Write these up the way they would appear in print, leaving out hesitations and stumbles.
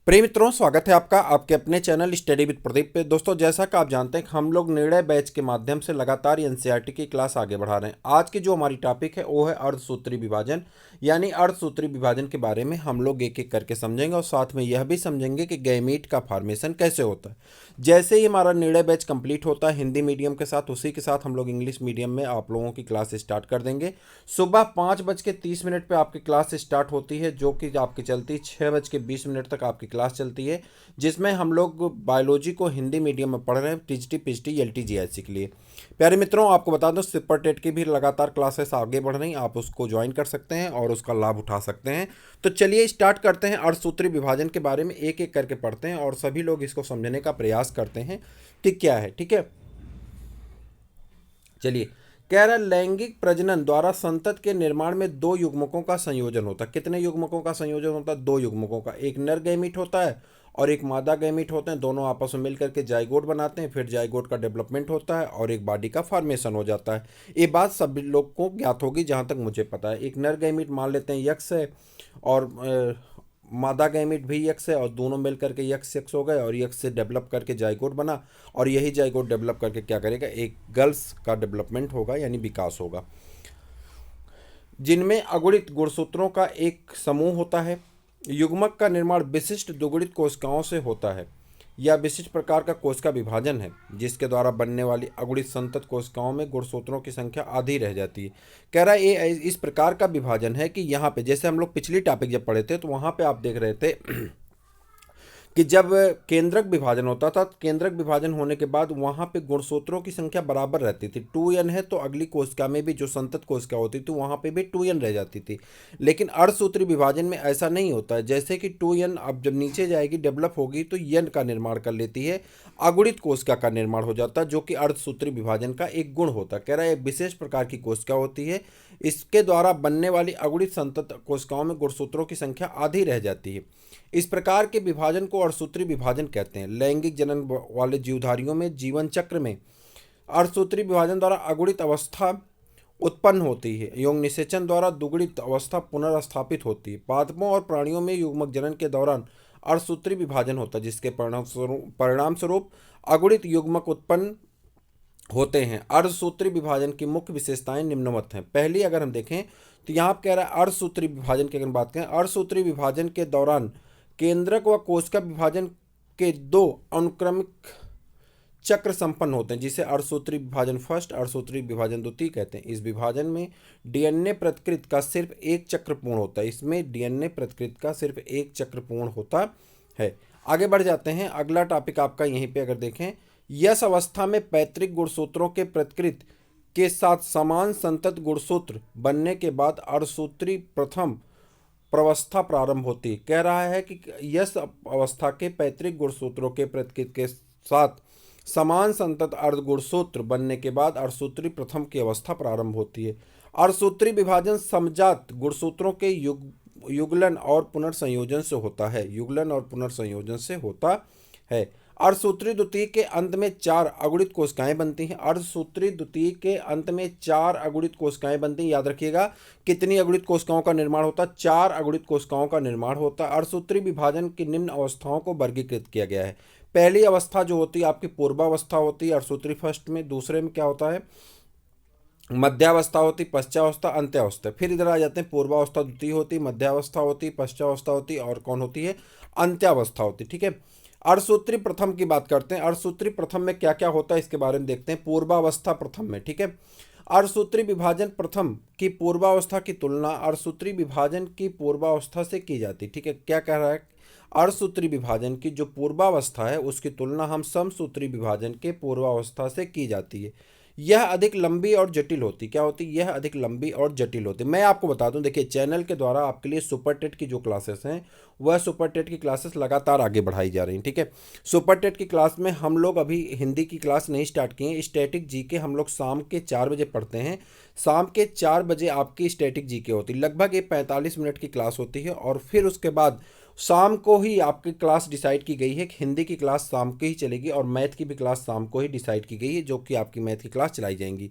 प्रिय मित्रों, स्वागत है आपका आपके अपने चैनल स्टडी विद प्रदीप पे। दोस्तों, जैसा कि आप जानते हैं कि हम लोग निर्णय बैच के माध्यम से लगातार एनसीईआरटी की क्लास आगे बढ़ा रहे हैं। आज की जो हमारी टॉपिक है वो है अर्धसूत्री विभाजन, यानी अर्धसूत्री विभाजन के बारे में हम लोग एक एक करके समझेंगे और साथ में यह भी समझेंगे कि गैमीट का फॉर्मेशन कैसे होता है। जैसे ही हमारा निर्णय बैच कंप्लीट होता है हिंदी मीडियम के साथ, उसी के साथ हम लोग इंग्लिश मीडियम में आप लोगों की क्लास स्टार्ट कर देंगे। सुबह 5:30 पर आपकी क्लास स्टार्ट होती है, जो कि आपकी चलती 6:20 तक आपकी क्लास चलती है, जिसमें हम लोग बायोलॉजी को हिंदी मीडियम में पढ़ रहे हैं टीजीटी पीजीटी एलटीजीआईसी के लिए। प्यारे मित्रों, आपको बता दूं सुपर टेट की भी लगातार क्लासेस आगे बढ़ रही हैं, आप उसको ज्वाइन कर सकते हैं और उसका लाभ उठा सकते हैं। तो चलिए स्टार्ट करते हैं। अर्धसूत्री विभाजन के बारे में एक एक करके पढ़ते हैं और सभी लोग इसको समझने का प्रयास करते हैं कि क्या है। ठीक है, चलिए। कह रहा लैंगिक प्रजनन द्वारा संतति के निर्माण में दो युग्मकों का संयोजन होता है। कितने युग्मकों का संयोजन होता है? दो युग्मकों का। एक नर गैमीट होता है और एक मादा गैमीट होते हैं। दोनों आपस में मिलकर के जाइगोट बनाते हैं, फिर जाइगोट का डेवलपमेंट होता है और एक बॉडी का फॉर्मेशन हो जाता है। ये बात सभी लोग को ज्ञात होगी जहाँ तक मुझे पता है। एक नर गैमीट मान लेते हैं यक्ष है और मादा गैमीट भी यक्ष है और दोनों मिलकर के यक्ष यक्ष हो गए और यक्ष से डेवलप करके जाइगोट बना और यही जाइगोट डेवलप करके क्या करेगा, एक गर्ल्स का डेवलपमेंट होगा यानी विकास होगा, जिनमें अगुणित गुणसूत्रों का एक समूह होता है। युग्मक का निर्माण विशिष्ट दुगुणित कोशिकाओं से होता है। यह विशिष्ट प्रकार का कोशिका विभाजन है जिसके द्वारा बनने वाली अगुणित संतत कोशिकाओं में गुणसूत्रों की संख्या आधी रह जाती है। कह रहा है ये इस प्रकार का विभाजन है कि यहाँ पे जैसे हम लोग पिछली टॉपिक जब पढ़े थे तो वहाँ पे आप देख रहे थे कि जब केंद्रक विभाजन होता था, केंद्रक विभाजन होने के बाद वहाँ पे गुणसूत्रों की संख्या बराबर रहती थी। 2n है तो अगली कोशिका में भी जो संतत कोशिका होती थी वहाँ पे भी 2n रह जाती थी। लेकिन अर्धसूत्री विभाजन में ऐसा नहीं होता है। जैसे कि 2n अब जब नीचे जाएगी डेवलप होगी तो n का निर्माण कर लेती है, अगुणित कोशिका का निर्माण हो जाता है, जो कि अर्धसूत्री विभाजन का एक गुण होता है। कह रहा है एक विशेष प्रकार की कोशिका होती है, इसके द्वारा बनने वाली अगुणित संतत कोशिकाओं में गुणसूत्रों की संख्या आधी रह जाती है। इस प्रकार के विभाजन को अर्धसूत्री विभाजन कहते हैं। लैंगिक जनन वाले जीवधारियों में जीवन चक्र में अर्धसूत्री विभाजन द्वारा अगुणित अवस्था उत्पन्न होती है। यौन निषेचन द्वारा दुगुणित अवस्था पुनर्स्थापित होती है। पादपों और प्राणियों में युग्मक जनन के दौरान अर्धसूत्री विभाजन होता है, जिसके परिणाम स्वरूप अगुणित युग्मक उत्पन्न होते हैं। अर्धसूत्री विभाजन की मुख्य विशेषताएं निम्नवत हैं। पहली अगर हम देखें तो यहाँ पर कह रहा है अर्धसूत्री विभाजन की अगर बात करें, अर्धसूत्री विभाजन के दौरान केंद्रक व कोशिका विभाजन के दो अनुक्रमिक चक्र संपन्न होते हैं, जिसे अर्धसूत्री विभाजन फर्स्ट, अर्धसूत्री विभाजन द्वितीय कहते हैं। इस विभाजन में डीएनए प्रतिकृत का सिर्फ एक चक्र पूर्ण होता है। इसमें डीएनए प्रतिकृत का सिर्फ एक चक्र पूर्ण होता है। आगे बढ़ जाते हैं। अगला टॉपिक आपका यहीं पे अगर देखें, यस अवस्था में पैतृक गुणसूत्रों के प्रतिकृत के साथ समान संतत गुणसूत्र बनने के बाद अर्धसूत्री प्रथम प्रवस्था प्रारंभ होती। कह रहा है कि यस अवस्था के पैतृक गुणसूत्रों के प्रतिकृत के साथ समान संतत अर्धगुणसूत्र बनने के बाद अर्धसूत्री प्रथम की अवस्था प्रारंभ होती है। अर्धसूत्री विभाजन समजात गुणसूत्रों के युगलन और पुनर्संयोजन से होता है। युगलन और पुनर्संयोजन से होता है। अर्धसूत्री द्वितीय के अंत में 4 अगुणित कोशिकाएं बनती हैं। अर्धसूत्री द्वितीय के अंत में 4 अगुणित कोशिकाएं बनती हैं। याद रखिएगा कितनी अगुणित कोशिकाओं का निर्माण होता है? 4 अगुणित कोशिकाओं का निर्माण होता है। अर्धसूत्री विभाजन की निम्न अवस्थाओं को वर्गीकृत किया गया है। पहली अवस्था जो होती है आपकी पूर्वावस्था होती है अर्धसूत्री फर्स्ट में। दूसरे में क्या होता है? मध्यावस्था होती, पश्चावस्था, अंत्यावस्था। फिर इधर आ जाते हैं, पूर्वावस्था द्वितीय होती, मध्यावस्था होती, पश्चावस्था होती और कौन होती है? अंत्यावस्था होती। ठीक है, अर्धसूत्री प्रथम की बात करते हैं। अर्धसूत्री प्रथम में क्या क्या होता है इसके बारे में देखते हैं। पूर्वावस्था प्रथम में, ठीक है, अर्धसूत्री विभाजन प्रथम की पूर्वावस्था की तुलना अर्धसूत्री विभाजन की पूर्वावस्था से की जाती। ठीक है, क्या कह रहा है? अर्धसूत्री विभाजन की जो पूर्वावस्था है उसकी तुलना हम समसूत्री विभाजन के पूर्वावस्था से की जाती है। यह अधिक लंबी और जटिल होती। क्या होती? यह अधिक लंबी और जटिल होती। मैं आपको बता दूं, देखिए चैनल के द्वारा आपके लिए सुपर टेट की जो क्लासेस हैं वह सुपर टेट की क्लासेस लगातार आगे बढ़ाई जा रही हैं। ठीक है, सुपर टेट की क्लास में हम लोग अभी हिंदी की क्लास नहीं स्टार्ट की है। स्टैटिक जीके हम लोग शाम के 4 बजे पढ़ते हैं। शाम के 4 बजे आपकी स्टैटिक जीके होती है। लगभग ये 45 मिनट की क्लास होती है और फिर उसके बाद शाम को ही आपकी क्लास डिसाइड की गई है कि हिंदी की क्लास शाम को ही चलेगी और मैथ की भी क्लास शाम को ही डिसाइड की गई है, जो कि आपकी मैथ की क्लास चलाई जाएंगी।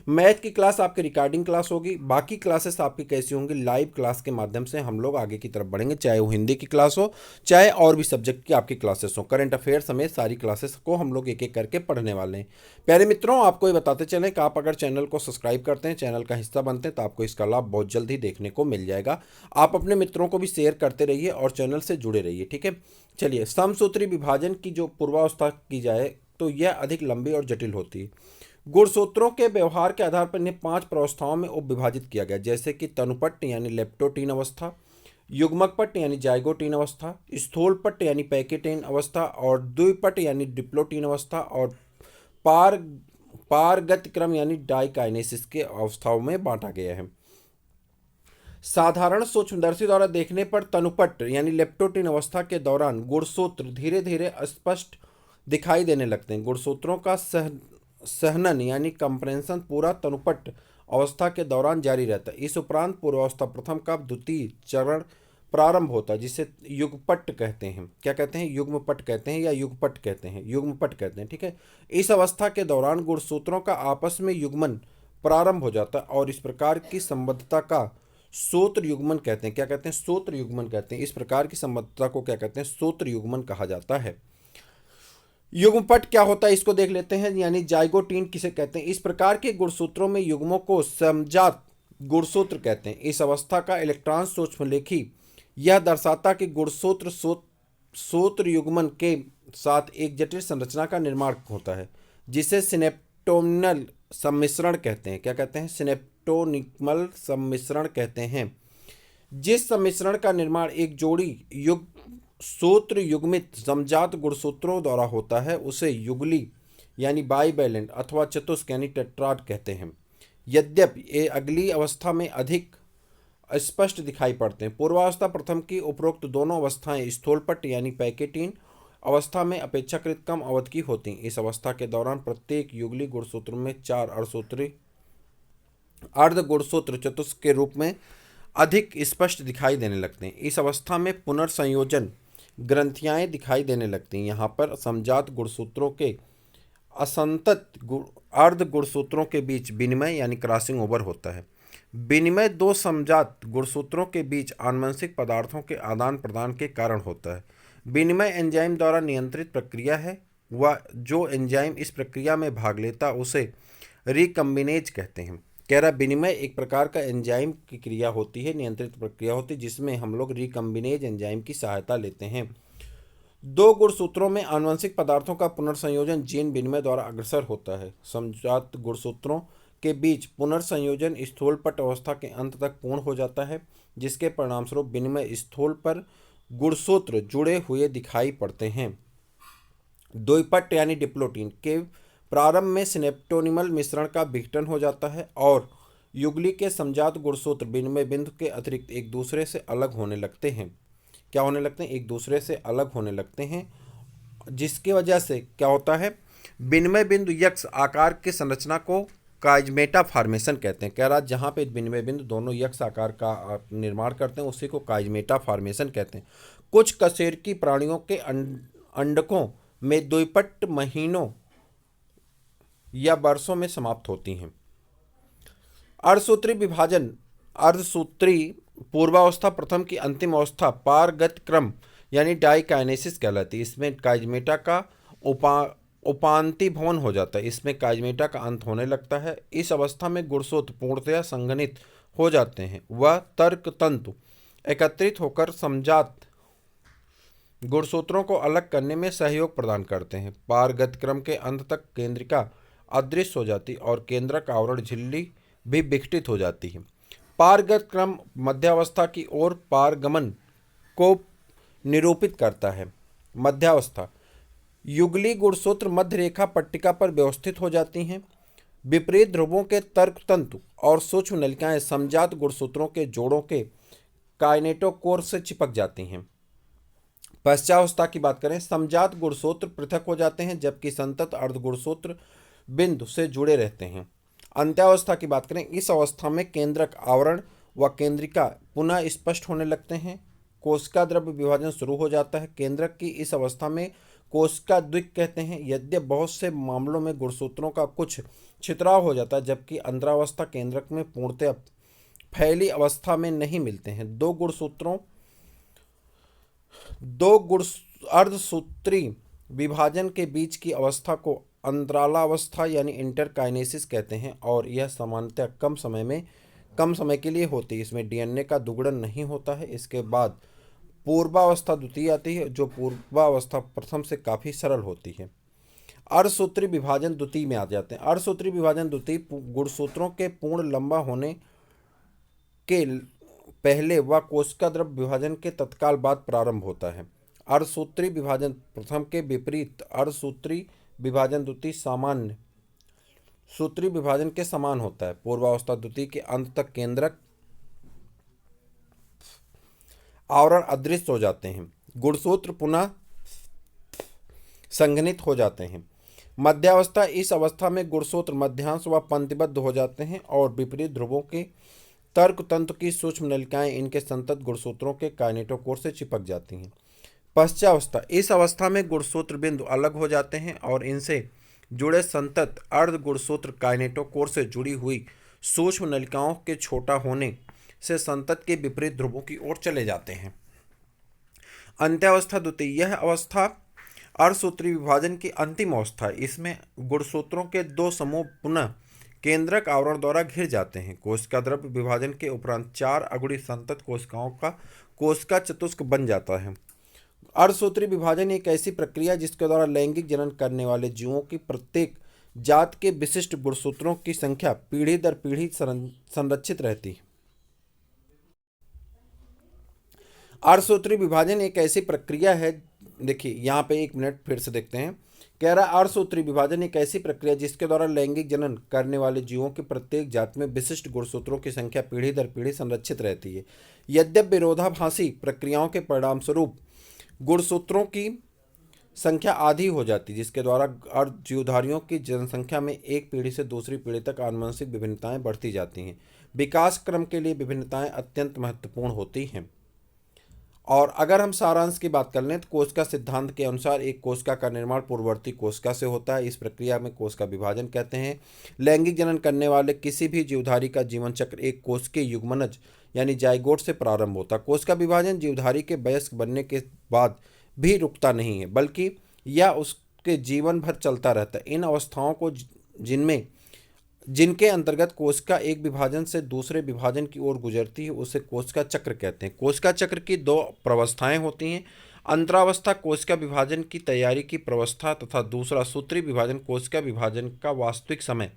मैथ की क्लास आपकी रिकॉर्डिंग क्लास होगी, बाकी क्लासेस आपकी कैसी होंगी, लाइव क्लास के माध्यम से हम लोग आगे की तरफ बढ़ेंगे, चाहे वो हिंदी की क्लास हो, चाहे और भी सब्जेक्ट की आपकी क्लासेस हो। करंट अफेयर समेत सारी क्लासेस को हम लोग एक एक करके पढ़ने वाले हैं। प्यारे मित्रों, आपको ये बताते चलें कि आप अगर चैनल को सब्सक्राइब करते हैं, चैनल का हिस्सा बनते हैं, तो आपको इसका लाभ बहुत जल्द ही देखने को मिल जाएगा। आप अपने मित्रों को भी शेयर करते रहिए और चैनल से जुड़े रहिए, ठीक है। चलिए, समसूत्री विभाजन की जो पूर्वावस्था की जाए तो यह अधिक लंबी और जटिल होती है। गुणसूत्रों के व्यवहार के आधार पर इन्हें 5 प्रावस्थाओं में उपविभाजित किया गया, जैसे कि तनुपट्ट यानी लेप्टोटीन अवस्था, युग्मकपट्ट यानी जाइगोटीन अवस्था, स्थूलपट्ट यानी पैकेटीन अवस्था और द्विपट्ट यानी डिप्लोटीन अवस्था और पार पारगतिक्रम यानी डाइकाइनेसिस के अवस्थाओं में बांटा गया है। साधारण सूक्ष्मदर्शी द्वारा देखने पर तनुपट्ट यानी लेप्टोटीन अवस्था के दौरान गुणसूत्र धीरे धीरे स्पष्ट दिखाई देने लगते हैं। गुणसूत्रों का सहनन यानी कंप्रेंशन पूरा तनुपट्ट अवस्था के दौरान जारी रहता है। इस उपरांत पूर्वावस्था प्रथम का द्वितीय चरण प्रारंभ होता है, जिसे युगपट्ट कहते हैं। क्या कहते हैं? युग्मपट्ट कहते हैं या युगपट्ट कहते हैं, युग्मपट्ट कहते हैं, ठीक है। इस अवस्था के दौरान गुणसूत्रों का आपस में युग्मन प्रारंभ हो जाता है और इस प्रकार की संबद्धता का सूत्र युग्मन कहते हैं। क्या कहते हैं? सूत्र युग्मन कहते हैं। इस प्रकार की संबद्धता को क्या कहते हैं? सूत्र युग्मन कहा जाता है। युग्मपट क्या होता है इसको देख लेते हैं, यानी जाइगोटीन किसे कहते हैं। इस प्रकार के गुणसूत्रों में युग्मों को समजात गुणसूत्र कहते हैं। इस अवस्था का इलेक्ट्रॉन सूक्ष्मलेखी यह दर्शाता कि गुणसूत्र सूत्र युग्मन के साथ एक जटिल संरचना का निर्माण होता है, जिसे सिनेप्टोनिमल सम्मिश्रण कहते हैं। क्या कहते हैं? सिनेप्टोनिमल सम्मिश्रण कहते हैं। जिस सम्मिश्रण का निर्माण एक जोड़ी सूत्र युग्मित समजात गुणसूत्रों द्वारा होता है, उसे युगली यानी बाइवैलेंट अथवा चतुष्क यानी टेट्राड कहते हैं। यद्यपि ये अगली अवस्था में अधिक स्पष्ट दिखाई पड़ते हैं। पूर्वावस्था प्रथम की उपरोक्त दोनों अवस्थाएं स्थूलपट्ट यानी पैकेटीन अवस्था में अपेक्षाकृत कम अवधि की होती हैं। इस अवस्था के दौरान प्रत्येक युगली गुणसूत्र में 4 अर्धसूत्री अर्ध गुणसूत्र चतुष्क के रूप में अधिक स्पष्ट दिखाई देने लगते हैं। इस अवस्था में पुनर्संयोजन ग्रंथियाएं दिखाई देने लगती हैं। यहाँ पर समजात गुणसूत्रों के असंतत अर्ध गुणसूत्रों के बीच विनिमय यानी क्रॉसिंग ओवर होता है। विनिमय दो समजात गुणसूत्रों के बीच आनुवंशिक पदार्थों के आदान प्रदान के कारण होता है। विनिमय एंजाइम द्वारा नियंत्रित प्रक्रिया है। वह जो एंजाइम इस प्रक्रिया में भाग लेता उसे रिकम्बिनेज कहते हैं। कह रहा विनिमय एक प्रकार का एंजाइम की क्रिया होती है, नियंत्रित प्रक्रिया होती है, जिसमें हम लोग रिकम्बिनेज एंजाइम की सहायता लेते हैं। दो गुणसूत्रों में आनुवंशिक पदार्थों का पुनर्संयोजन जीन विनिमय द्वारा अग्रसर होता है। समजात गुणसूत्रों के बीच पुनर्संयोजन स्थूलपट्ट अवस्था के अंत तक पूर्ण हो जाता है, जिसके परिणामस्वरूप विनिमय स्थूल पर गुणसूत्र जुड़े हुए दिखाई पड़ते हैं। द्विपट्ट यानी डिप्लोटीन के प्रारंभ में सिनेप्टोनिमल मिश्रण का विघटन हो जाता है और युगली के समजात गुणसूत्र विनिमय बिंदु के अतिरिक्त एक दूसरे से अलग होने लगते हैं। क्या होने लगते हैं? एक दूसरे से अलग होने लगते हैं, जिसकी वजह से क्या होता है? विनिमय बिंदु यक्ष आकार की संरचना को काइजमेटा फॉर्मेशन कहते हैं। कह रहा जहाँ पे विनिमय बिंदु दोनों यक्ष आकार का निर्माण करते हैं उसी को काइजमेटा फॉर्मेशन कहते हैं। कुछ कशेरुकी प्राणियों के अंडकों में द्विपट्ट महीनों या वर्षों में समाप्त होती हैं। अर्धसूत्री विभाजन अर्धसूत्री पूर्वावस्था प्रथम की अंतिम अवस्था पारगतिक्रम यानी डाइकाइनेसिस कहलाती है। इसमें काइजमेटा का उपांति भवन हो जाता है। इसमें काइजमेटा का अंत होने लगता है। इस अवस्था में गुणसूत्र पूर्णतया संघनित हो जाते हैं। वह तर्क तंतु एकत्रित होकर समजात गुणसूत्रों को अलग करने में सहयोग प्रदान करते हैं। पारगतिक्रम के अंत तक केंद्रिका अदृश्य हो जाती और केंद्रक आवरण झिल्ली भी विघटित हो जाती है। पारगतिक्रम मध्यावस्था की ओर पारगमन को निरूपित करता है। मध्यावस्था युगली गुणसूत्र मध्य रेखा पट्टिका पर व्यवस्थित हो जाती हैं। विपरीत ध्रुवों के तर्क तंतु और सूक्ष्म नलिकाएं समजात गुणसूत्रों के जोड़ों के काइनेटोकोर से चिपक जाती हैं। पश्चावस्था की बात करें, समजात गुणसूत्र पृथक हो जाते हैं जबकि संतत अर्ध गुणसूत्र बिंदु से जुड़े रहते हैं। अंत्यावस्था की बात करें, इस अवस्था में केंद्रक आवरण व केंद्रिका पुनः स्पष्ट होने लगते हैं। कोशिका द्रव्य विभाजन शुरू हो जाता है। केंद्रक की इस अवस्था में कोशिका द्विक कहते हैं। यद्यप बहुत से मामलों में गुणसूत्रों का कुछ छितराव हो जाता है, जबकि अंतरावस्था केंद्रक में पूर्णतः फैली अवस्था में नहीं मिलते हैं। दो गुण अर्धसूत्री विभाजन के बीच की अवस्था को अंतरालावस्था यानी इंटरकाइनेसिस कहते हैं, और यह सामान्यतः कम समय के लिए होती है। इसमें डीएनए का दुगुड़न नहीं होता है। इसके बाद पूर्वावस्था द्वितीय आती है, जो पूर्वावस्था प्रथम से काफ़ी सरल होती है। अर्धसूत्री विभाजन द्वितीय में आ जाते हैं। अर्धसूत्री विभाजन द्वितीय गुणसूत्रों के पूर्ण लंबा होने के पहले व कोशिका द्रव्य विभाजन के तत्काल बाद प्रारंभ होता है। अर्धसूत्री विभाजन प्रथम के विपरीत अर्धसूत्री विभाजन द्वितीय सामान्य सूत्री विभाजन के समान होता है। पूर्वावस्था द्वितीय के अंत तक केंद्रक आवरण अदृश्य हो जाते हैं। गुणसूत्र पुनः संघनित हो जाते हैं। मध्यावस्था, इस अवस्था में गुणसूत्र मध्यांश व पंक्तिबद्ध हो जाते हैं और विपरीत ध्रुवों के तर्क तंत्र की सूक्ष्म नलिकाएं इनके संतत गुणसूत्रों के काइनेटोकोर से चिपक जाती हैं। पश्चावस्था, इस अवस्था में गुणसूत्र बिंदु अलग हो जाते हैं और इनसे जुड़े संतत अर्ध गुणसूत्र काइनेटोकोर से जुड़ी हुई सूक्ष्म नलिकाओं के छोटा होने से संतत के विपरीत ध्रुवों की ओर चले जाते हैं। अंत्यावस्था द्वितीय, यह अवस्था अर्धसूत्री विभाजन की अंतिम अवस्था। इसमें गुणसूत्रों के दो समूह पुनः केंद्रक आवरण द्वारा घिर जाते हैं। कोशिका द्रव्य विभाजन के उपरांत 4 अगुणी संतत कोशिकाओं का कोशिका चतुष्क बन जाता है। अर्धसूत्री विभाजन एक ऐसी प्रक्रिया जिसके द्वारा लैंगिक जनन करने वाले जीवों की प्रत्येक जात के विशिष्ट गुणसूत्रों की संख्या पीढ़ी दर पीढ़ी संरक्षित रहती है। अर्धसूत्री विभाजन एक ऐसी प्रक्रिया है, देखिए यहाँ पे एक मिनट फिर से देखते हैं। कह रहा अर्धसूत्री विभाजन एक ऐसी प्रक्रिया जिसके द्वारा लैंगिक जनन करने वाले जीवों की प्रत्येक जात में विशिष्ट गुणसूत्रों की संख्या पीढ़ी दर पीढ़ी संरक्षित रहती है। यद्यप विरोधाभासी प्रक्रियाओं के परिणाम स्वरूप गुणसूत्रों की संख्या आधी हो जाती है, जिसके द्वारा जीवधारियों की जनसंख्या में एक पीढ़ी से दूसरी पीढ़ी तक आनुवंशिक विभिन्नताएं बढ़ती जाती हैं। विकास क्रम के लिए विभिन्नताएं अत्यंत महत्वपूर्ण होती हैं। और अगर हम सारांश की बात कर लें तो कोशिका सिद्धांत के अनुसार एक कोशिका का निर्माण पूर्ववर्ती कोशिका से होता है। इस प्रक्रिया में कोशिका विभाजन कहते हैं। लैंगिक जनन करने वाले किसी भी जीवधारी का जीवन चक्र एक कोशिकीय युग्मनज यानी जाइगोट से प्रारंभ होता है। कोशिका विभाजन जीवधारी के वयस्क बनने के बाद भी रुकता नहीं है, बल्कि यह उसके जीवन भर चलता रहता है। इन अवस्थाओं को जिनके अंतर्गत कोशिका एक विभाजन से दूसरे विभाजन की ओर गुजरती है उसे कोशिका चक्र कहते हैं। कोशिका चक्र की 2 प्रवस्थाएं होती हैं। अंतरावस्था कोशिका विभाजन की तैयारी की प्रवस्था तथा दूसरा सूत्री विभाजन कोशिका विभाजन का वास्तविक समय।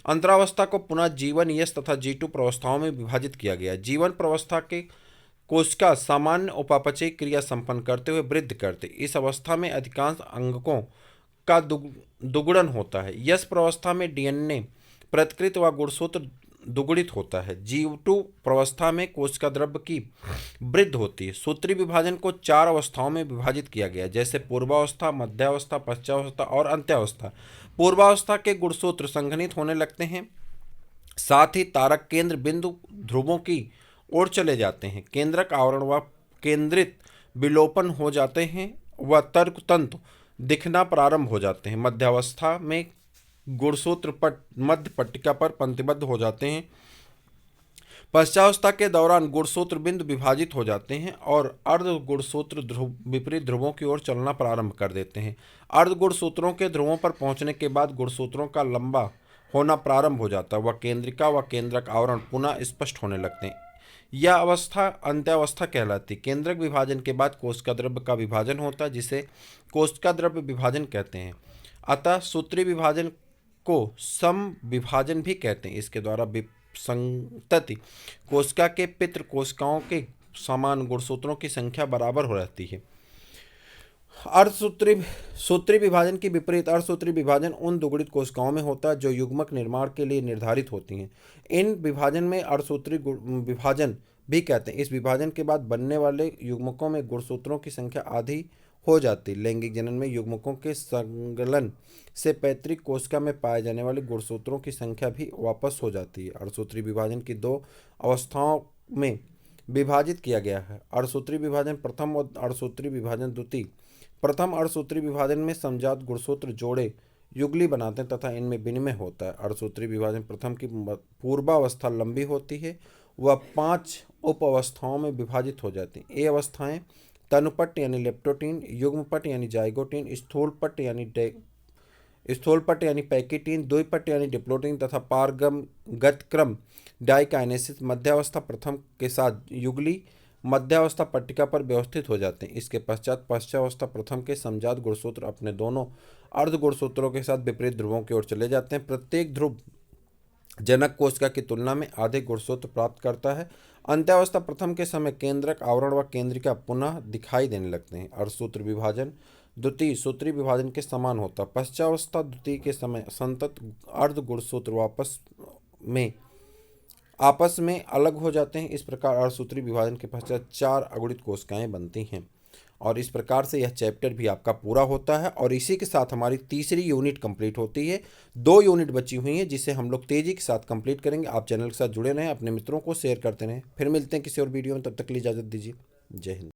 अंतरावस्था को पुनः जीवन यस तथा G2 प्रवस्थाओं में विभाजित किया गया। जीवन प्रवस्था के कोशिका सामान्य उपापचयी क्रिया संपन्न करते हुए वृद्धि करते। इस अवस्था में अधिकांश अंगकों का दुगुड़न होता है। यस प्रवस्था में डीएनए प्रतिकृत व गुणसूत्र दुगुणित होता है। G2 प्रवस्था में कोशिका द्रव्य की वृद्धि होती है। सूत्री विभाजन को 4 अवस्थाओं में विभाजित किया गया, जैसे पूर्वावस्था, मध्यावस्था, पश्चावस्था और अंत्यावस्था। पूर्वावस्था के गुणसूत्र संघनित होने लगते हैं, साथ ही तारक केंद्र बिंदु ध्रुवों की ओर चले जाते हैं। केंद्रक आवरण व केंद्रित विलोपन हो जाते हैं व तर्क तंतु दिखना प्रारंभ हो जाते हैं। मध्यावस्था में गुणसूत्र मध्य पट्टिका पर पंक्तिबद्ध हो जाते हैं। पश्चावस्था के दौरान गुणसूत्र बिंदु विभाजित हो जाते हैं और अर्ध गुणसूत्र विपरीत ध्रुवों की ओर चलना प्रारंभ कर देते हैं। अर्ध गुणसूत्रों के ध्रुवों पर पहुंचने के बाद गुणसूत्रों का लंबा होना प्रारंभ हो जाता है। वह केंद्रिका व केंद्रक आवरण पुनः स्पष्ट होने लगते हैं। यह अवस्था अंत्यावस्था कहलाती है। केंद्रक विभाजन के बाद कोशिका द्रव्य का विभाजन होता है, जिसे कोशिका द्रव्य विभाजन कहते हैं। अतः सूत्री विभाजन को सम विभाजन भी कहते हैं। इसके द्वारा संतति कोशिका के पितृ कोशिकाओं के समान गुणसूत्रों की संख्या बराबर हो रहती है। सूत्री विभाजन के विपरीत अर्धसूत्री विभाजन उन दुगुणित कोशिकाओं में होता है जो युग्मक निर्माण के लिए निर्धारित होती हैं। इन विभाजन में अर्धसूत्री विभाजन भी कहते हैं। इस विभाजन के बाद बनने वाले युग्मकों में गुणसूत्रों की संख्या आधी हो जाती। लैंगिक जनन में युग्मकों के संकलन से पैतृक कोशिका में पाए जाने वाले गुणसूत्रों की संख्या भी वापस हो जाती है। अर्धसूत्री विभाजन की 2 अवस्थाओं में विभाजित किया गया है। अर्धसूत्री विभाजन प्रथम और अर्धसूत्री विभाजन द्वितीय। प्रथम अर्धसूत्री विभाजन में समजात गुणसूत्र जोड़े युगली बनाते हैं तथा इनमें विनिमय होता है। अर्धसूत्री विभाजन प्रथम की पूर्वावस्था लंबी होती है, वह 5 उप अवस्थाओं में विभाजित हो जाती हैं। ये अवस्थाएं तनुपट्ट यानी लेप्टोटीन, युग्मपट्ट यानी जाइगोटीन, स्थूलपट्ट यानी पैकेटीन, द्विपट्ट यानी डिप्लोटीन तथा पारगमगतक्रम डाइकाइनेसिस मध्यावस्था प्रथम के साथ युगली मध्यावस्था पट्टिका पर व्यवस्थित हो जाते हैं। इसके पश्चात पश्चावस्था प्रथम के समजात गुणसूत्र अपने दोनों अर्ध गुणसूत्रों के साथ विपरीत ध्रुवों की ओर चले जाते हैं। प्रत्येक ध्रुव जनक कोशिका की तुलना में अधिक गुणसूत्र प्राप्त करता है। अंत्यावस्था प्रथम के समय केंद्रक आवरण व केंद्रिका पुनः दिखाई देने लगते हैं। अर्धसूत्र विभाजन द्वितीय सूत्री विभाजन के समान होता है। पश्चावस्था द्वितीय के समय संतत अर्ध गुणसूत्र आपस में अलग हो जाते हैं। इस प्रकार अर्धसूत्री विभाजन के पश्चात 4 अगुणित कोशिकाएं बनती हैं। और इस प्रकार से यह चैप्टर भी आपका पूरा होता है और इसी के साथ हमारी तीसरी यूनिट कंप्लीट होती है। 2 यूनिट बची हुई हैं जिसे हम लोग तेज़ी के साथ कंप्लीट करेंगे। आप चैनल के साथ जुड़े रहें, अपने मित्रों को शेयर करते रहें। फिर मिलते हैं किसी और वीडियो में, तब तक के लिए इजाज़त दीजिए। जय हिंद।